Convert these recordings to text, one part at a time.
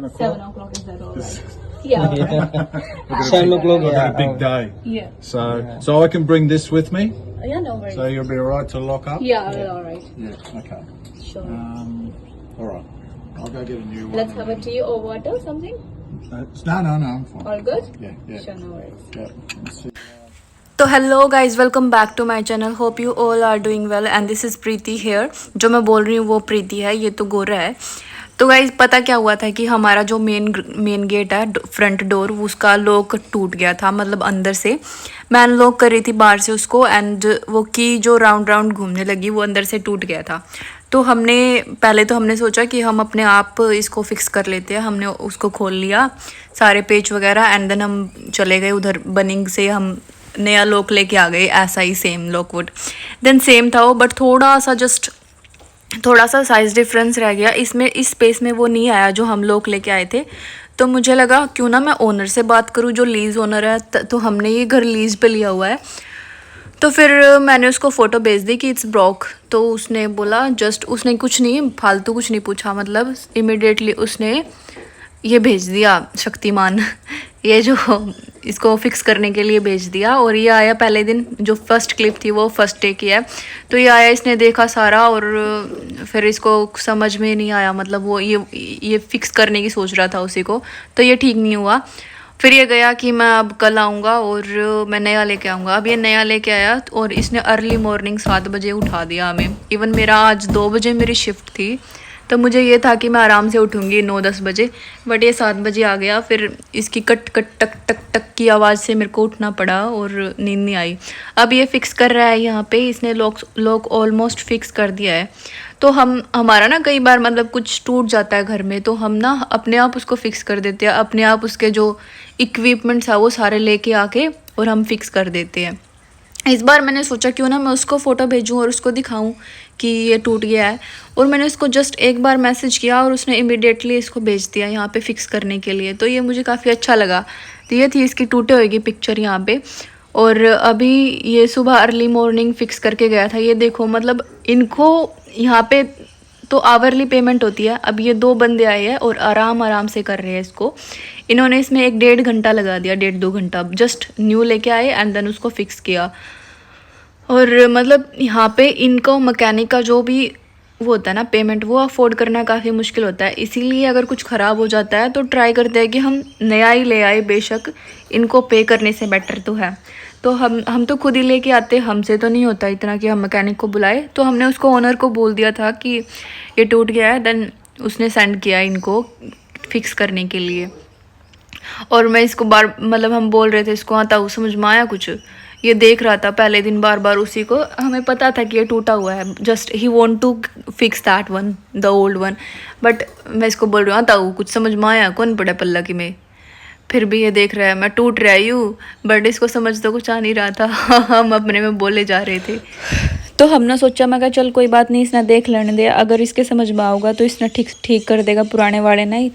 o'clock? 7 o'clock, is that all This- right? Yeah. I've 7 o'clock, got a yeah. big day. Yeah. So I can bring this with me. Yeah, no worries. So you'll be alright to lock up? Yeah, all right. Yeah, okay. Sure. Alright. I'll go get a new one. Let's have a tea or water, something. No, I'm fine. All good? Yeah. Sure, no worries. Yeah. Let's see. तो hello guys, welcome back to my channel. Hope you all are doing well and this is Preeti here. जो मैं बोल रही हूँ वो प्रीति है, ये तो गोरा है। तो गाइज पता क्या हुआ था कि हमारा जो मेन गेट है, फ्रंट डोर, उसका लॉक टूट गया था, मतलब अंदर से। मैं अनलॉक कर रही थी बाहर से उसको एंड वो की जो राउंड राउंड घूमने लगी वो अंदर से टूट गया था। तो पहले तो हमने सोचा कि हम अपने आप इसको फिक्स कर लेते हैं। हमने उसको खोल लिया, सारे पेच वगैरह, एंड देन हम चले गए उधर बनिंग से। हम नया लॉक लेके आ गए, ऐसा ही सेम लॉकवुड। देन सेम था वो, बट थोड़ा सा साइज़ डिफरेंस रह गया इसमें। इस स्पेस में वो नहीं आया जो हम लॉक लेके आए थे। तो मुझे लगा क्यों ना मैं ओनर से बात करूँ, जो लीज ओनर है। तो हमने ये घर लीज पे लिया हुआ है। तो फिर मैंने उसको फ़ोटो भेज दी कि इट्स ब्रोक। तो उसने बोला, उसने कुछ नहीं फालतू कुछ नहीं पूछा, मतलब इमिडिएटली उसने ये भेज दिया शक्तिमान ये जो इसको फिक्स करने के लिए भेज दिया। और ये आया पहले दिन, जो फर्स्ट क्लिप थी वो फर्स्ट डे की है। तो ये आया, इसने देखा सारा और फिर इसको समझ में नहीं आया, मतलब वो ये फिक्स करने की सोच रहा था उसी को। तो ये ठीक नहीं हुआ। फिर ये गया कि मैं अब कल आऊँगा और मैं नया लेके आऊँगा। अब ये नया लेके आया और इसने अर्ली मॉर्निंग 7 बजे उठा दिया हमें। इवन मेरा आज 2 बजे मेरी शिफ्ट थी, तो मुझे ये था कि मैं आराम से उठूँगी 9-10 बजे, बट ये 7 बजे आ गया। फिर इसकी कट कट टक टक टक की आवाज़ से मेरे को उठना पड़ा और नींद नहीं आई। अब ये फिक्स कर रहा है यहाँ पे, इसने लॉक ऑलमोस्ट फिक्स कर दिया है। तो हमारा ना कई बार मतलब कुछ टूट जाता है घर में, तो हम ना अपने आप उसको फिक्स कर देते हैं। अपने आप उसके जो इक्विपमेंट्स है वो सारे लेके आके और हम फिक्स कर देते हैं। इस बार मैंने सोचा क्यों ना मैं उसको फ़ोटो भेजूँ और उसको दिखाऊं कि ये टूट गया है। और मैंने उसको जस्ट एक बार मैसेज किया और उसने इमीडिएटली इसको भेज दिया यहाँ पे फिक्स करने के लिए। तो ये मुझे काफ़ी अच्छा लगा। तो ये थी इसकी टूटे हुए की पिक्चर यहाँ पे। और अभी ये सुबह अर्ली मॉर्निंग फिक्स करके गया था। ये देखो, मतलब इनको यहाँ पे तो आवरली पेमेंट होती है। अब ये 2 बंदे आए हैं और आराम से कर रहे हैं इसको। इन्होंने इसमें 1-1.5 घंटा लगा दिया, 1.5-2 घंटा। जस्ट न्यू लेके आए एंड देन उसको फिक्स किया। और मतलब यहाँ पे इनको मैकेनिक का जो भी वो होता है ना पेमेंट, वो अफोर्ड करना काफ़ी मुश्किल होता है। इसीलिए अगर कुछ ख़राब हो जाता है तो ट्राई करते हैं कि हम नया ही ले आए, बेशक इनको पे करने से बेटर तो है। तो हम तो खुद ही लेके आते, हमसे तो नहीं होता इतना कि हम मैकेनिक को बुलाए। तो हमने उसको ओनर को बोल दिया था कि ये टूट गया है, देन उसने सेंड किया इनको फिक्स करने के लिए। और मैं इसको मतलब हम बोल रहे थे इसको, हाँ ताऊ समझ में आया कुछ। ये देख रहा था पहले दिन बार उसी को। हमें पता था कि ये टूटा हुआ है, जस्ट ही want to fix that one, the old one. But मैं इसको बोल रही हूँ, हाँ ताऊ कुछ समझ में आया, कौन पड़ा पल्ला की में। फिर भी ये देख रहा है मैं टूट रही हूँ, बट इसको समझ तो कुछ आ नहीं रहा था। हम अपने में बोले जा रहे थे। तो हमने सोचा, मैं कहा चल कोई बात नहीं, इसने देख लेने दे, अगर इसके समझ में आऊगा तो इसने ठीक कर देगा पुराने वाले नहीं।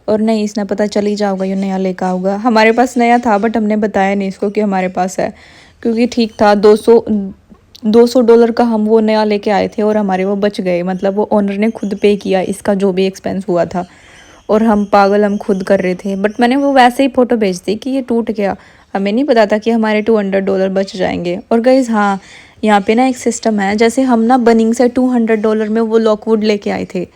और नहीं, इसने पता चल ही जाऊगा ये नया लेकर आऊगा। हमारे पास नया था बट हमने बताया नहीं इसको कि हमारे पास है, क्योंकि ठीक था। $200 का हम वो नया लेके आए थे और हमारे वो बच गए। मतलब वो ओनर ने खुद पे किया इसका जो भी एक्सपेंस हुआ था, और हम पागल हम खुद कर रहे थे। बट मैंने वो वैसे ही फ़ोटो भेज दी कि ये टूट गया। हमें नहीं पता था कि हमारे $200 बच जाएंगे। और गाइस हाँ, यहाँ पे ना एक सिस्टम है, जैसे हम ना बनिंग से $200 में वो लॉकवुड लेके आए थे,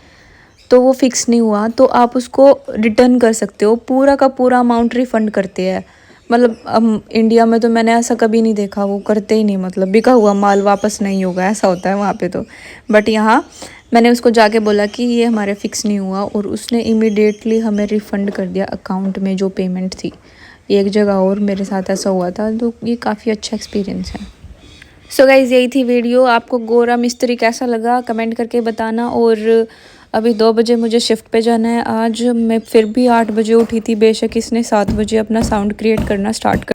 तो वो फिक्स नहीं हुआ तो आप उसको रिटर्न कर सकते हो। पूरा का पूरा अमाउंट रिफ़ंड करते हैं। मतलब इंडिया में तो मैंने ऐसा कभी नहीं देखा, वो करते ही नहीं। मतलब बिका हुआ माल वापस नहीं होगा, ऐसा होता है वहाँ पे तो। बट यहाँ मैंने उसको जाके बोला कि ये हमारे फिक्स नहीं हुआ, और उसने इमीडिएटली हमें रिफ़ंड कर दिया अकाउंट में जो पेमेंट थी। एक जगह और मेरे साथ ऐसा हुआ था, तो ये काफ़ी अच्छा एक्सपीरियंस है। सो गाइज़, यही थी वीडियो। आपको गोरा मिस्त्री कैसा लगा कमेंट करके बताना। और अभी 2 बजे मुझे शिफ्ट पे जाना है। आज मैं फिर भी 8 बजे उठी थी, बेशक इसने 7 बजे अपना साउंड क्रिएट करना स्टार्ट कर